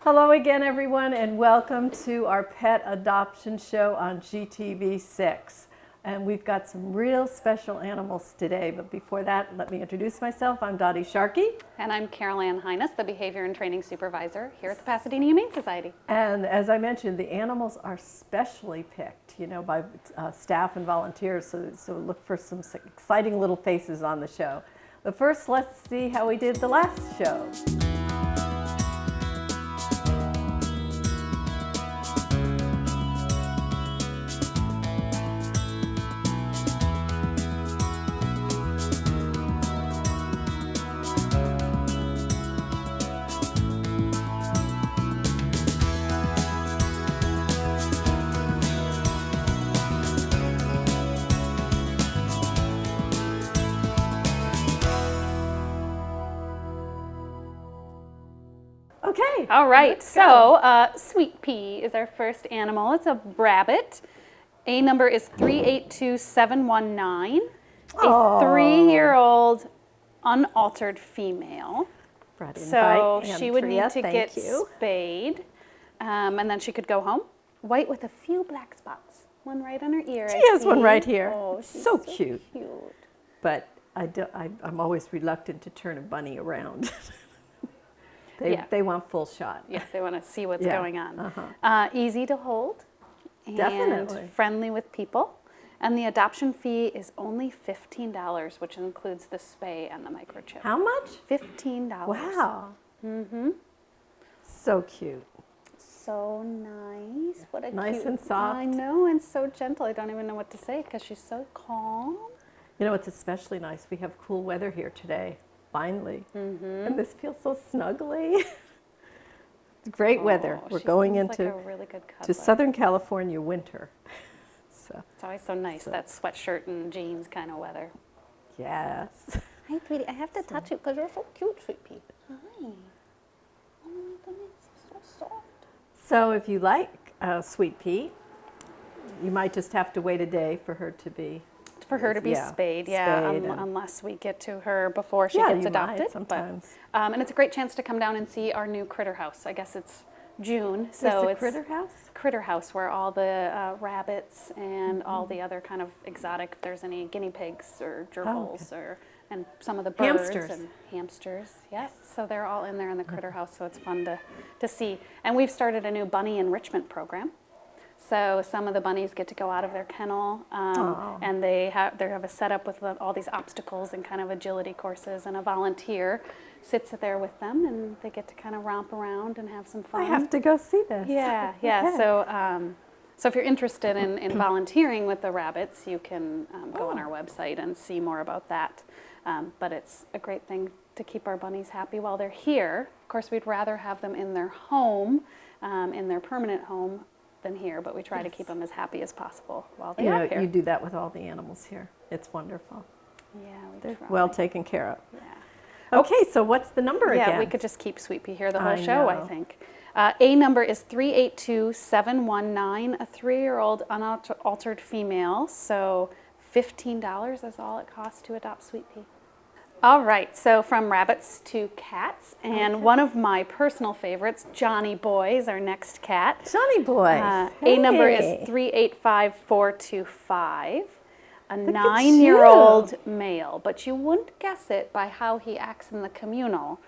Hello again, everyone, and welcome to our pet adoption show on GTV6. And we've got some real special animals today, but before that, let me introduce myself. I'm Dottie Sharkey. And I'm Carol Ann Hines, the Behavior and Training Supervisor here at the Pasadena Humane Society. And as I mentioned, the animals are specially picked, by staff and volunteers, so look for some exciting little faces on the show. But first, let's see how we did the last show. Okay. All right, so Sweet Pea is our first animal. It's a rabbit. A number is 382719. A 3-year-old unaltered female. So she would need to get spayed, and then she could go home. White with a few black spots. One right on her ear. She has one right here. Oh, she's so cute. Cute. But I'm always reluctant to turn a bunny around. They want full shot. Yeah, they want to see what's going on. Uh-huh. Easy to hold. And definitely. Friendly with people. And the adoption fee is only $15, which includes the spay and the microchip. How much? $15. Wow. Mm-hmm. So cute. So nice. What a nice cute. And soft. I know, and so gentle. I don't even know what to say because she's so calm. You know, it's especially nice. We have cool weather here today. Finally. And this feels so snuggly. It's great weather. We're going into like a really good to Southern California winter. So it's always so nice, that sweatshirt and jeans kind of weather. Yes. Hi, Tweety. I have to touch you because you're so cute, Sweet Pea. Hi. Oh my goodness, you're so soft. So if you like Sweet Pea, you might just have to wait a day for her to be spayed, unless we get to her before she gets adopted. Sometimes. And it's a great chance to come down and see our new critter house. I guess it's June, so it's critter house. Critter house where all the rabbits and all the other kind of exotic. If there's any guinea pigs or gerbils and some of the birds and hamsters. Yes, so they're all in there in the critter house. So it's fun to see. And we've started a new bunny enrichment program. So some of the bunnies get to go out of their kennel, and they have a setup with all these obstacles and kind of agility courses, and a volunteer sits there with them, and they get to kind of romp around and have some fun. I have to go see this. Yeah. Okay. So if you're interested in volunteering with the rabbits, you can go on our website and see more about that. But it's a great thing to keep our bunnies happy while they're here. Of course, we'd rather have them in their home, in their permanent home, than here, but we try to keep them as happy as possible while they are here. You do that with all the animals here. It's wonderful. Yeah, they're well taken care of. Yeah. Okay, so what's the number again? Yeah, we could just keep Sweet Pea here the whole show, I think. A number is 382719, a 3-year-old unaltered female, so $15 is all it costs to adopt Sweet Pea. All right, so from rabbits to cats, and one of my personal favorites, Johnny Boy, is our next cat. Johnny Boy. A number is 385425, a 9-year-old male, but you wouldn't guess it by how he acts in the communal.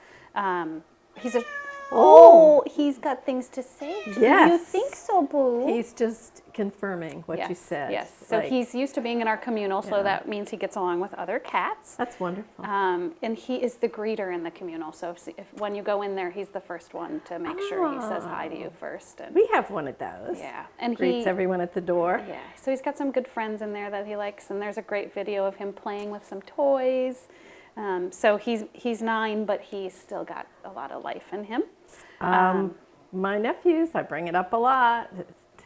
He's got things to say. Yes. You think so, Boo? He's just confirming what you said. Yes. So he's used to being in our communal, so that means he gets along with other cats. That's wonderful. And he is the greeter in the communal. So if when you go in there, he's the first one to make sure he says hi to you first. And we have one of those. Yeah. And greets everyone at the door. Yeah. So he's got some good friends in there that he likes, and there's a great video of him playing with some toys. So he's 9, but he's still got a lot of life in him. My nephews, I bring it up a lot,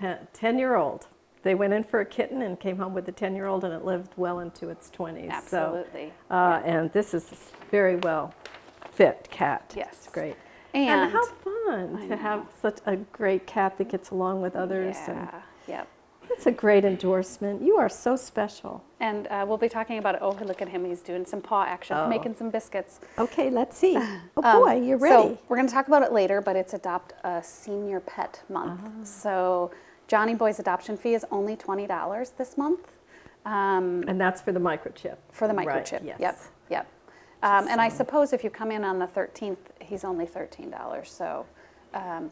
10-year-old. They went in for a kitten and came home with a 10-year-old, and it lived well into its 20s. Absolutely. So, and this is a very well fit cat. Yes. It's great. And how fun to have such a great cat that gets along with others. Yeah. Yep. That's a great endorsement. You are so special. And we'll be talking about it. Oh, look at him. He's doing some paw action, making some biscuits. Okay, let's see. Oh boy, you're ready. So we're going to talk about it later, but it's Adopt a Senior Pet Month. So Johnny Boy's adoption fee is only $20 this month. And that's for the microchip. For the microchip, Right, yes. Yep. And I suppose if you come in on the 13th, he's only $13. So,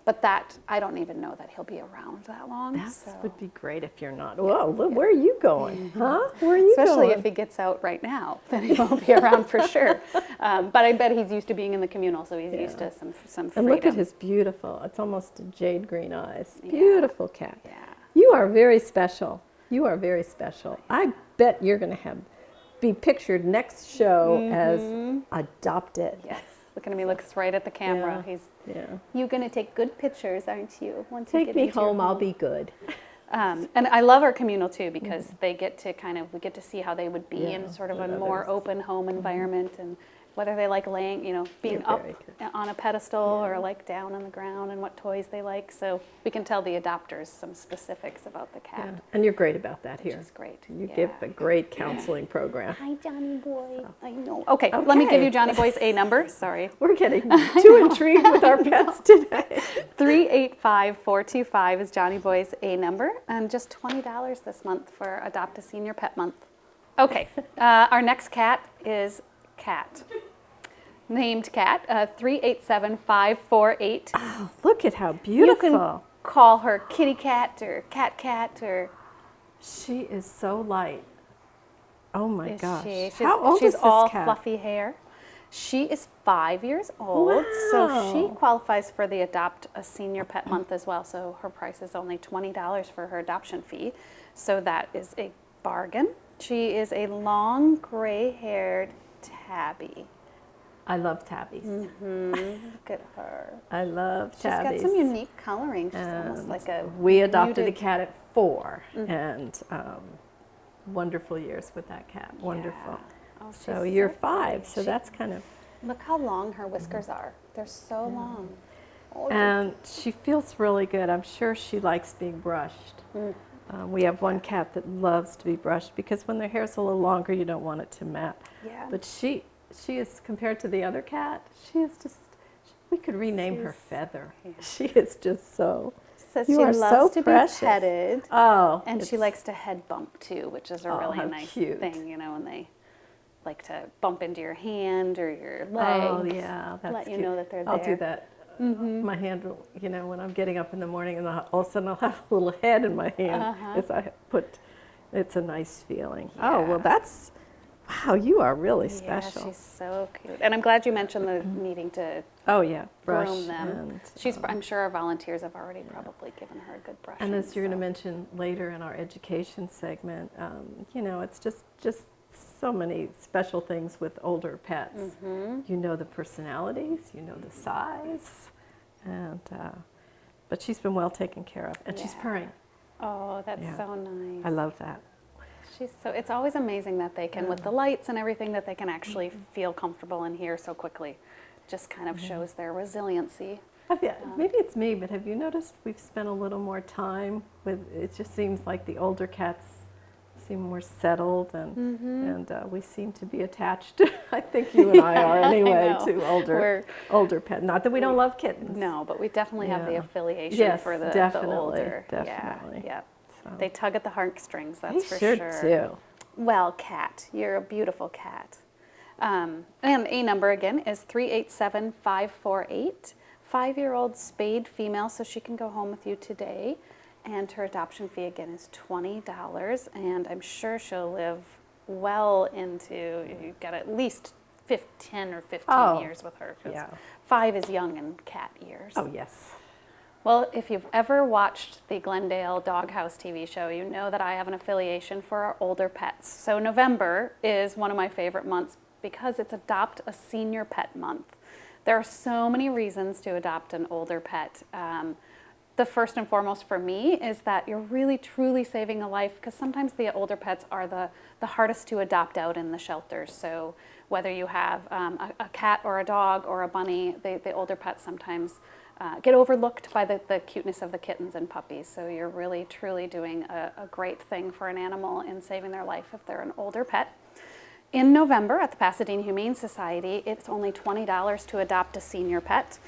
but that, I don't even know that he'll be around that long. That would be great if you're not. Whoa, look, where are you going? Huh? Where are you Especially going? if he gets out right now, then he won't be around for sure. But I bet he's used to being in the communal, so he's used to some freedom. And look at his beautiful, it's almost jade green eyes. Beautiful cat. Yeah. You are very special. You are very special. I bet you're going to be pictured next show as adopted. Yes. Look at him. He looks right at the camera. You're going to take good pictures, aren't you? Once you Take get me into your home, I'll be good. And I love our communal too, because they get to we get to see how they would be in sort of a more open home environment, and whether they like laying, being up on a pedestal or like down on the ground, and what toys they like. So we can tell the adopters some specifics about the cat. Yeah. And you're great about that here. Which is great. You give a great counseling program. Hi, Johnny Boy. I know. Okay, let me give you Johnny Boy's A number. Sorry. We're getting too intrigued with our pets today. 385-425 is Johnny Boy's A number, and just $20 this month for Adopt a Senior Pet Month. Okay, our next cat is Cat. Named Cat, 387-548. Oh, look at how beautiful. You can call her Kitty Cat or Cat or... She is so light. Oh my gosh. How old is She's this all cat? fluffy hair. She is 5 years old, Wow. so she qualifies for the Adopt a Senior Pet Month as well. So her price is only $20 for her adoption fee. So that is a bargain. She is a long gray-haired tabby. I love tabbies. Look at her. I love She's tabbies. got some unique coloring. She's almost like a We adopted muted... a cat at 4, and wonderful years with that cat. Wonderful. Oh, So you're 5, so that's kind of... Look how long her whiskers are. They're so long. Oh, And she feels really good. I'm sure she likes being brushed. We have one cat that loves to be brushed, because when their hair's a little longer, you don't want it to mat. Yeah. But she is, compared to the other cat, she is just, we could rename her Feather. She is just so, Says you she are loves so to precious. be petted. Oh. And she likes to head bump too, which is a really how nice cute. thing, and they like to bump into your hand or your leg. Oh, yeah, that's let cute. you know that they're there. I'll do that. My hand will, when I'm getting up in the morning, and all of a sudden I'll have a little head in my hand as I it's a nice feeling. Oh, well, that's, wow, you are really special. Yeah, she's so cute. And I'm glad you mentioned the needing to brush groom them. And, I'm sure our volunteers have already probably given her a good brush. And as you're going to mention later in our education segment, it's just so many special things with older pets. You know the personalities, you know the size, and but she's been well taken care of, and she's purring. Oh, that's so nice. I love that. It's always amazing that they can, with the lights and everything, that they can actually feel comfortable in here so quickly. Just kind of shows their resiliency. Maybe it's me, but have you noticed we've spent a little more time with, it just seems like the older cats seem more settled, and we seem to be attached. I think you and I are anyway to older pets. Not that we don't love kittens. No, but we definitely have the affiliation for the older. Definitely. Yeah. So. They tug at the heartstrings, that's for sure. sure. Do. Well, Cat, you're a beautiful cat. And A number again is 387-548. 5-year-old spayed female, so she can go home with you today. And her adoption fee again is $20, and I'm sure she'll live well into, you've got at least 10 or 15 years with her. 5 is young in cat years. Oh, yes. Well, if you've ever watched the Glendale Doghouse TV show, you know that I have an affiliation for our older pets. So November is one of my favorite months because it's Adopt a Senior Pet Month. There are so many reasons to adopt an older pet. The first and foremost for me is that you're really truly saving a life, because sometimes the older pets are the hardest to adopt out in the shelters. So whether you have a cat or a dog or a bunny, the older pets sometimes get overlooked by the cuteness of the kittens and puppies. So you're really, truly doing a great thing for an animal in saving their life if they're an older pet. In November at the Pasadena Humane Society, it's only $20 to adopt a senior pet.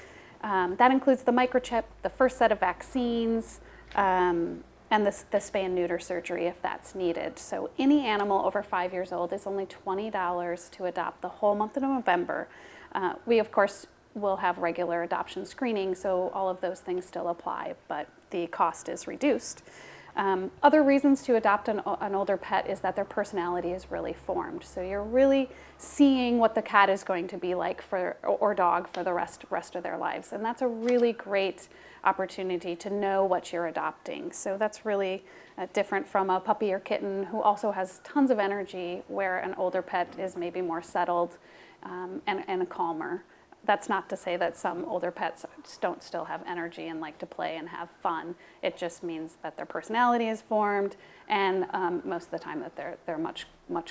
That includes the microchip, the first set of vaccines, and the spay and neuter surgery if that's needed. So any animal over 5 years old is only $20 to adopt the whole month of November. We, of course, will have regular adoption screening, so all of those things still apply, but the cost is reduced. Other reasons to adopt an older pet is that their personality is really formed. So you're really seeing what the cat is going to be like or dog for the rest of their lives. And that's a really great opportunity to know what you're adopting. So that's really different from a puppy or kitten who also has tons of energy, where an older pet is maybe more settled and calmer. That's not to say that some older pets don't still have energy and like to play and have fun. It just means that their personality is formed, and most of the time that they're much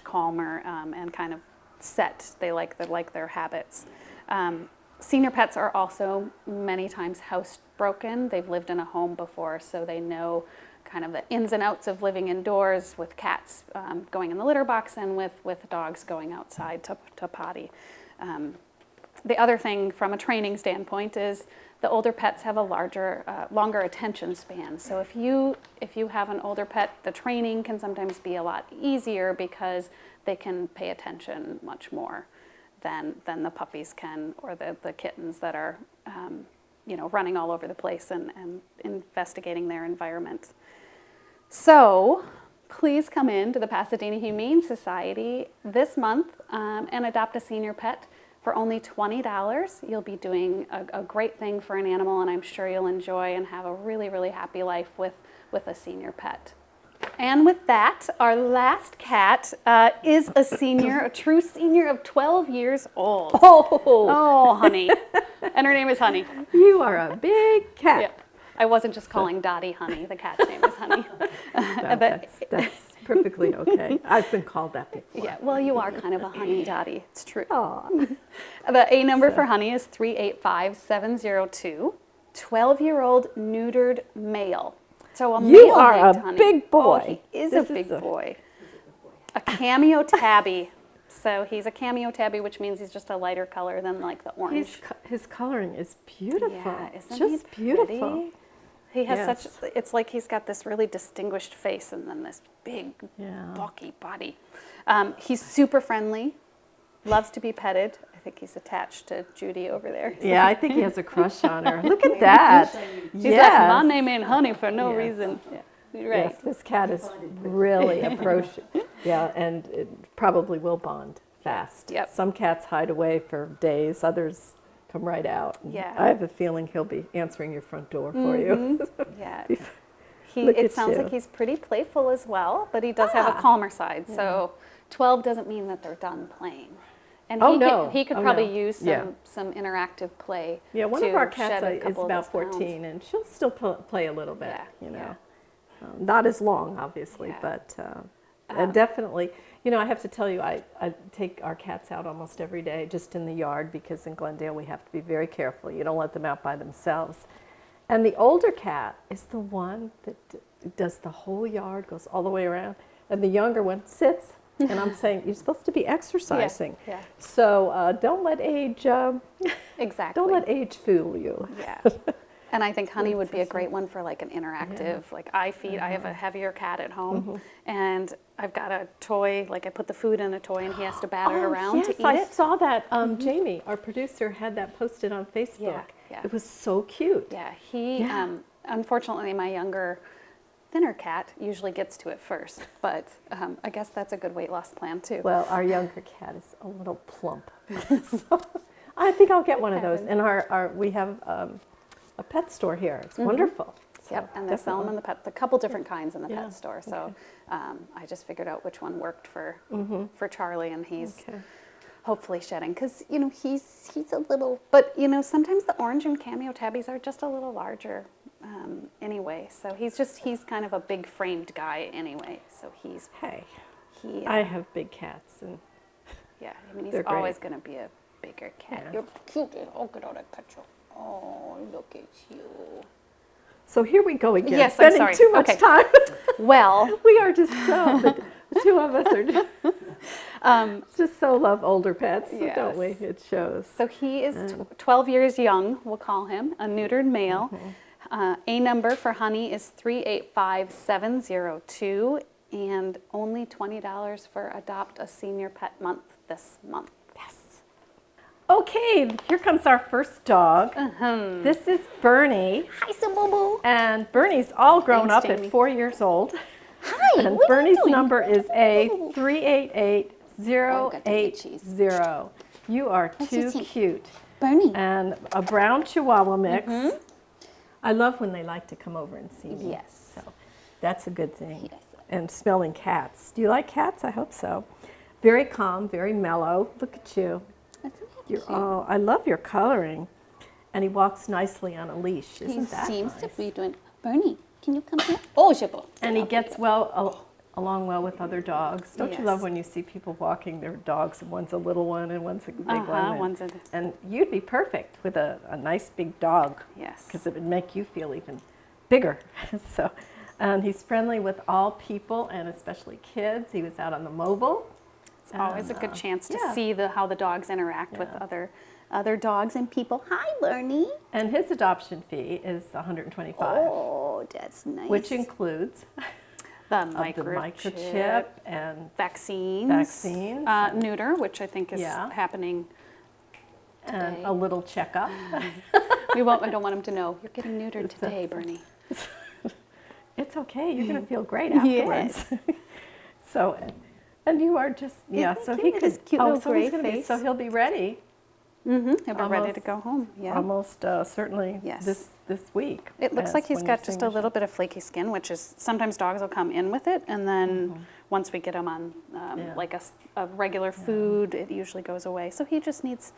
calmer and kind of set. They like their habits. Senior pets are also many times housebroken. They've lived in a home before, so they know kind of the ins and outs of living indoors, with cats going in the litter box and with dogs going outside to potty. The other thing from a training standpoint is the older pets have a longer attention span. So if you have an older pet, the training can sometimes be a lot easier because they can pay attention much more than the puppies can, or the kittens that are running all over the place and investigating their environment. So please come in to the Pasadena Humane Society this month and adopt a senior pet. For only $20, you'll be doing a great thing for an animal, and I'm sure you'll enjoy and have a really, really happy life with a senior pet. And with that, our last cat is a senior, a true senior of 12 years old. Oh, Honey. And her name is Honey. You are a big cat. Yeah. I wasn't just calling Dottie Honey. The cat's name is Honey. That's perfectly okay. I've been called that before. Yeah, well, you are kind of a honey Dottie. It's true. Aw. The A number for Honey is 385702. 12-year-old neutered male. So a You male are named a Honey. big boy. Oh, he is a big boy. A cameo tabby. So he's a cameo tabby, which means he's just a lighter color than like the orange. His coloring is beautiful. Yeah, isn't just he beautiful. pretty? He has Yes. it's like he's got this really distinguished face and then this big, bulky body. He's super friendly, loves to be petted. I think he's attached to Judy over there. Yeah, I think he has a crush on her. Look at that. She's like, my name ain't Honey for no reason. Yeah. Right. Yes, this cat is really approaching. Yeah, and it probably will bond fast. Yep. Some cats hide away for days, others come right out. Yeah. I have a feeling he'll be answering your front door for you. Yeah. Look It at sounds you. like he's pretty playful as well, but he does have a calmer side. So 12 doesn't mean that they're done playing. And he could probably use some interactive play. Yeah, one to of our cats shed a is couple of about those 14, and she'll still play a little bit, Yeah, you know. yeah. Not as long, obviously, Yeah. but definitely. You know, I have to tell you, I take our cats out almost every day, just in the yard, because in Glendale we have to be very careful. You don't let them out by themselves. And the older cat is the one that does the whole yard, goes all the way around, and the younger one sits. And I'm saying, you're supposed to be exercising. Yeah. So don't let age Exactly. don't let age fool you. Yeah. And I think Honey would be a great one for like an interactive, like I feed. I have a heavier cat at home, and I've got a toy, like I put the food in a toy and he has to bat it around to eat I it. saw that. Jamie, our producer, had that posted on Facebook. Yeah. It was so cute. Yeah, unfortunately, my younger, thinner cat usually gets to it first, but I guess that's a good weight loss plan too. Well, our younger cat is a little plump. So I think I'll get one of those. And we have a pet store here. It's wonderful. So Yep, and they sell them in a couple different kinds in the pet store. So I just figured out which one worked for Charlie, and he's hopefully shedding, because he's a little. But sometimes the orange and cameo tabbies are just a little larger anyway. So he's kind of a big framed guy anyway. So I have big cats, and yeah, I mean he's they're great. always going to be a bigger cat. Yeah. You're cute. Oh, good, I'll pet you. Oh, look at you. So here we go again, Yes, I'm spending sorry. too much Okay. time. Well, We are just so, the two of us are just so love older pets, Yes. don't we? It shows. so he is 12 years young, we'll call him, a neutered male. A number for Honey is 385702, and only $20 for Adopt a Senior Pet Month this month. Yes. Okay, here comes our first dog. This is Bernie. Hi, Boo. And Bernie's all grown Thanks, up Jamie. at 4 years old. Hi, And what are you Bernie's doing? number is A Ooh. 388080. You are you too think? cute. Bernie. And a brown Chihuahua mix. I love when they like to come over and see me. Yes. So that's a good thing. Yes. And smelling cats. Do you like cats? I hope so. Very calm, very mellow. Look at you. Oh, I love your coloring. And he walks nicely on a leash. Isn't that seems nice? to be doing. Bernie, can you come here? Oh, Jibble. And he gets along well with other dogs. Don't you love when you see people walking their dogs and one's a little one and one's a big one? And you'd be perfect with a nice big dog. Yes. Because it would make you feel even bigger. So, and he's friendly with all people and especially kids. He was out on the mobile. It's always a good chance to yeah. see how the dogs interact with other dogs and people. Hi, Bernie. And his adoption fee is $125. Oh, that's nice. Which includes the microchip and vaccines. Neuter, which I think is happening today. And a little checkup. I don't want him to know. You're getting neutered today, Bernie. It's okay. You're going to feel great afterwards. So, and you are just, so he could, cute little so gray he's gonna be, face. so he'll be ready. He'll be ready to go home. Yeah. Almost certainly this week. It looks like he's got just a little bit of flaky skin, which is sometimes dogs will come in with it, and then once we get him on like a regular food, it usually goes away. So he just needs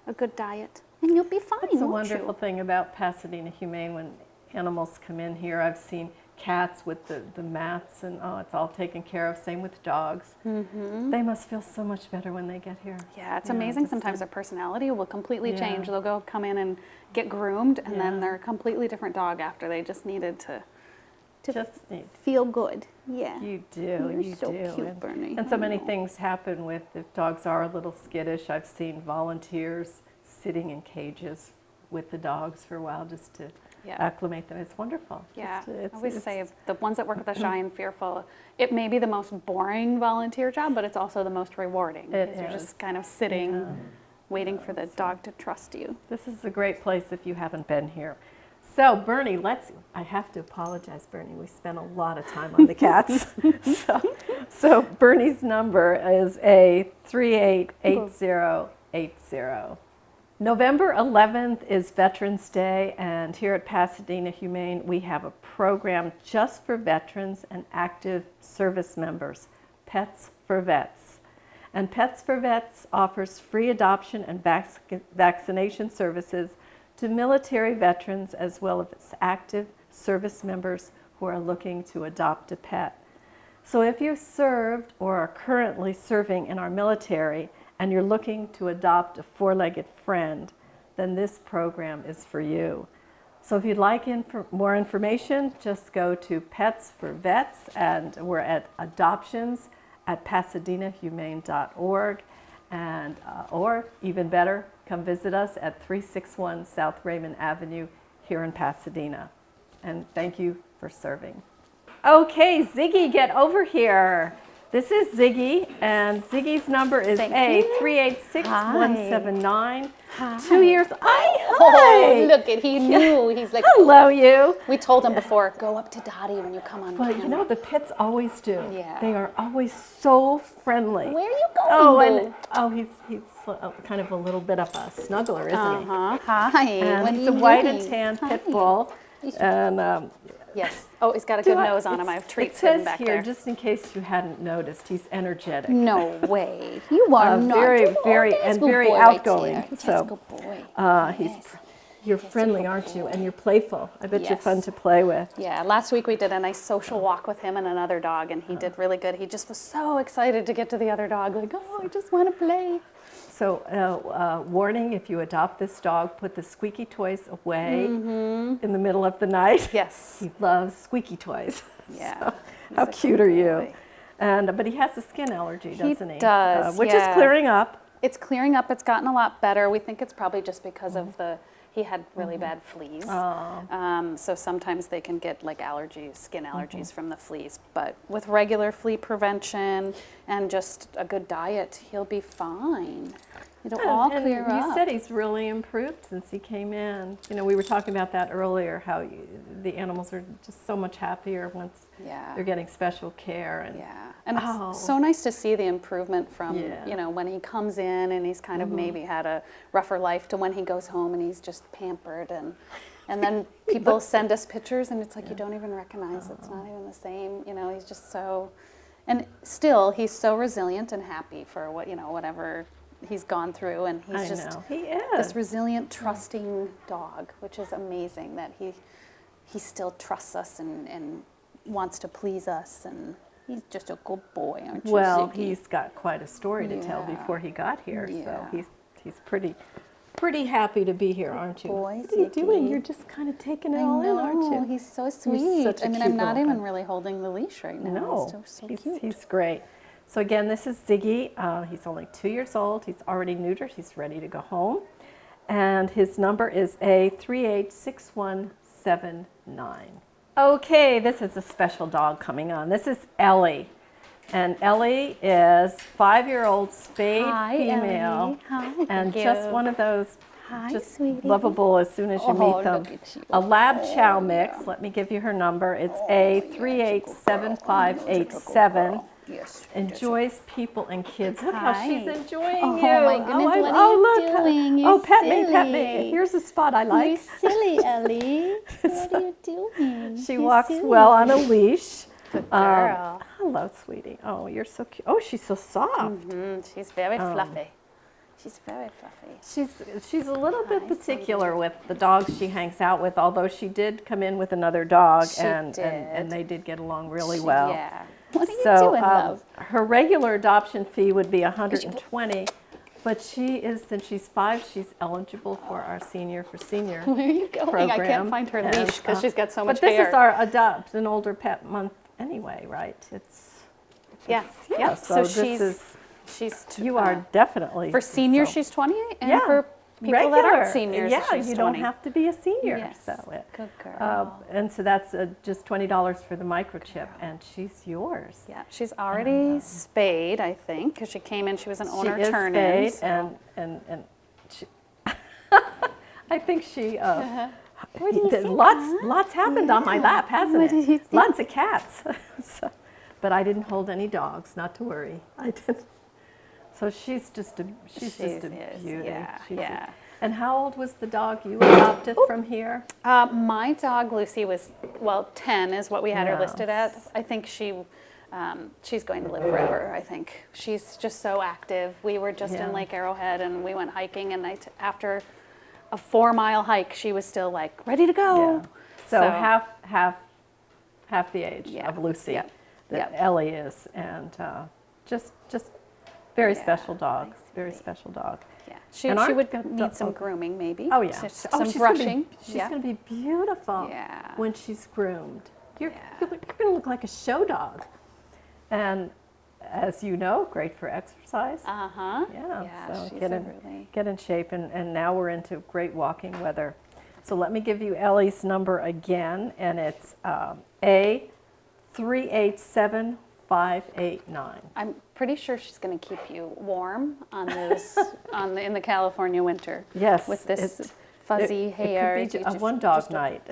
a good diet, and you'll be fine. That's a wonderful thing about Pasadena Humane. When animals come in here, I've seen cats with the mats, and it's all taken care of. Same with dogs. They must feel so much better when they get here. Yeah, it's amazing. Sometimes their personality will completely change. They'll come in and get groomed, and then they're a completely different dog after they just needed to feel good. Yeah. You do. You're so cute, Bernie. And so many things happen if dogs are a little skittish. I've seen volunteers sitting in cages with the dogs for a while just to acclimate them. It's wonderful. Yeah, I always say the ones that work with the shy and fearful, it may be the most boring volunteer job, but it's also the most rewarding. Because you're just kind of sitting, waiting for the dog to trust you. This is a great place if you haven't been here. So Bernie, I have to apologize, Bernie. We spent a lot of time on the cats. So Bernie's number is A 388080. November 11th is Veterans Day, and here at Pasadena Humane, we have a program just for veterans and active service members, Pets for Vets. And Pets for Vets offers free adoption and vaccination services to military veterans as well as active service members who are looking to adopt a pet. So if you served or are currently serving in our military and you're looking to adopt a four-legged friend, then this program is for you. So if you'd like more information, just go to Pets for Vets, and we're at adoptions@pasadenahumane.org, and or even better, come visit us at 361 South Raymond Avenue here in Pasadena. And thank you for serving. Okay, Ziggy, get over here. This is Ziggy, and Ziggy's number is A386179. 2 years. Hi. Look at he knew. He's like, hello, you. We told him before, go up to Dottie when you come on camera. Well, you know, the pets always do. Yeah. They are always so friendly. Where are you going, he's kind of a little bit of a snuggler, isn't he? Hi. And he's a white and tan pit bull. And yes. Oh, he's got a good nose on him. I have treats hidden back there. It says here, just in case you hadn't noticed, he's energetic. No way. You are not. Very outgoing. Right, so good boy. You're friendly, super aren't you? boy. And you're playful. I bet you're fun Yes. to play with. Yeah, last week we did a nice social walk with him and another dog, and he did really good. He just was so excited to get to the other dog, like, oh, I just want to play. So, warning, if you adopt this dog, put the squeaky toys away in the middle of the night. Yes. He loves squeaky toys. Yeah. So, He's how a cute good are you? boy. But he has a skin allergy, doesn't he? does, which is yeah. clearing up. It's clearing up. It's gotten a lot better. We think it's probably just because of he had really bad fleas. So sometimes they can get like allergies, skin allergies from the fleas. But with regular flea prevention and just a good diet, he'll be fine. It'll all clear up. You said he's really improved since he came in. You know, we were talking about that earlier, how the animals are just so much happier once they're getting special care. And and it's so nice to see the improvement from, Yeah. you know, when he comes in and he's kind of maybe had a rougher life to when he goes home and he's just pampered. And then people send us pictures and it's like you don't even recognize it's not even the same. You know, he's just so, and still he's so resilient and happy for what, you know, whatever he's gone through, and he's just he is. this resilient, trusting dog, which is amazing that he still trusts us and wants to please us, and he's just a good boy, aren't you? Well, Ziggy? he's got quite a story to tell Yeah. before he got here, Yeah. so he's pretty happy to be here, aren't you? boy, What are you doing? Ziggy. You're just kind of taking it I all in, know, aren't you? he's so sweet. such a I mean, cute I'm not little even guy. really holding the leash right now. No, He's so cute. he's great. So again, this is Ziggy. He's only 2 years old. He's already neutered. He's ready to go home. And his number is A386179. Okay, this is a special dog coming on. This is Ellie. And Ellie is 5-year-old spayed Hi, female. Ellie. Hi, And thank just you. one of those Hi, just sweetie. lovable as soon as you meet them. look at you. A lab chow mix. Let me give you her number. It's A387587. Yes. Enjoys people and kids. Look how she's Hi. enjoying Oh, you. my goodness, what are you look. doing? You're Oh, pet me, pet me. silly. Here's a spot I like. You're silly, Ellie. What are you doing? She You're walks silly. well on a leash. Good girl. Hello, sweetie. Oh, you're so cute. Oh, she's so soft. She's very fluffy. She's very fluffy. She's a little bit particular with the dogs she hangs out with, although she did come in with another dog, and they did get along really well. Yeah. What are you So doing, love? her regular adoption fee would be $120, but since she's 5, she's eligible for our Senior for Senior Where are you going? I program. can't find her And, leash because she's got so much But this hair. is our Adopt an Older Pet Month anyway, right? yeah. So you are definitely for seniors. so- She's 20, and Yeah, for people regular. that aren't seniors, Yeah, she's you 20. don't have to be a senior. Yes. So Good girl. and so that's just $20 for the microchip, and she's yours. Yeah, she's already spayed, I think, because she came in. She was an owner She is turn-in. spayed, and she, I think she. What do you think, Lots happened on my lap, hasn't What do you it? think? Lots of cats. But I didn't hold any dogs. Not to worry. I didn't. So she's just a beauty. Yeah, She's yeah. And how old was the dog you adopted from here? My dog Lucy was 10 is what we had her listed at. Yes. I think she's going to live forever. I think she's just so active. We were just Yeah. in Lake Arrowhead and we went hiking, and after a 4-mile hike, she was still like ready to go. Yeah. So half the age of Lucy Yep. that Yep. Ellie is, and just very special dog. Very special dog. Yeah, she And would aren't- need some grooming maybe. Oh yeah, Some she's brushing. She's gonna be beautiful Yeah. when she's groomed. You're Yeah. gonna look like a show dog, and as you know, great for exercise. Uh-huh. Yeah, so she's get in shape, and now we're into great walking weather. So let me give you Ellie's number again, and it's A387589. I'm pretty sure she's going to keep you warm on those in the California winter. Yes, with this fuzzy hair. It could be a Just- one-dog just a- night.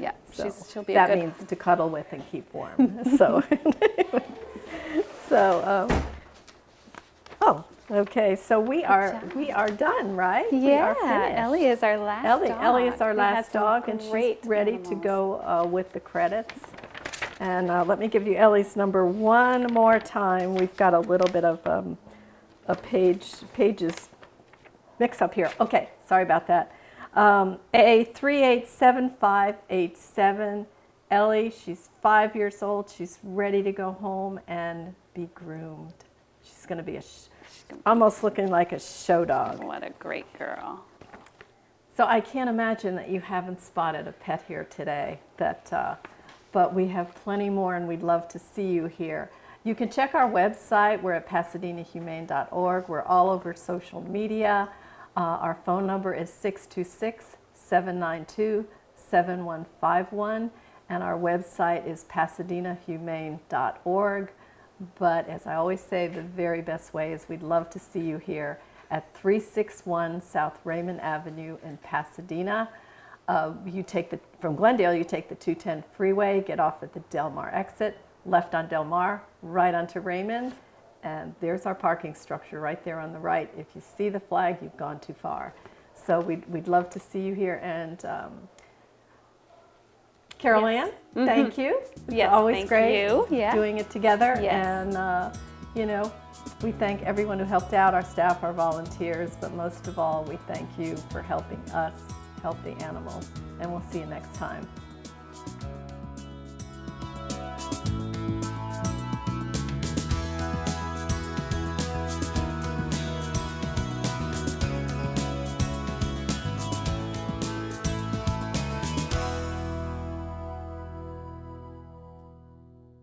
Yeah, So she'll be that a good. means to cuddle with and keep warm. Okay. So we are done, right? We are Yeah, finished. Ellie is our last dog. Ellie is our We had last some dog, and she's great ready animals. to go with the credits. And let me give you Ellie's number one more time. We've got a little bit of a pages mix up here. Okay, sorry about that. A387587. Ellie, she's 5 years old. She's ready to go home and be groomed. She's going to be almost looking like a show dog. What a great girl. So I can't imagine that you haven't spotted a pet here today. But we have plenty more, and we'd love to see you here. You can check our website. We're at pasadenahumane.org. We're all over social media. Our phone number is 626-792-7151, and our website is pasadenahumane.org. But as I always say, the very best way is we'd love to see you here at 361 South Raymond Avenue in Pasadena. From Glendale, you take the 210 freeway, get off at the Del Mar exit, left on Del Mar, right onto Raymond, and there's our parking structure right there on the right. If you see the flag, you've gone too far. So we'd love to see you here. And Carol Ann, thank you. Yes, always thank great you. Yeah. doing it together. Yes. And we thank everyone who helped out, our staff, our volunteers, but most of all, we thank you for helping us help the animals. And we'll see you next time.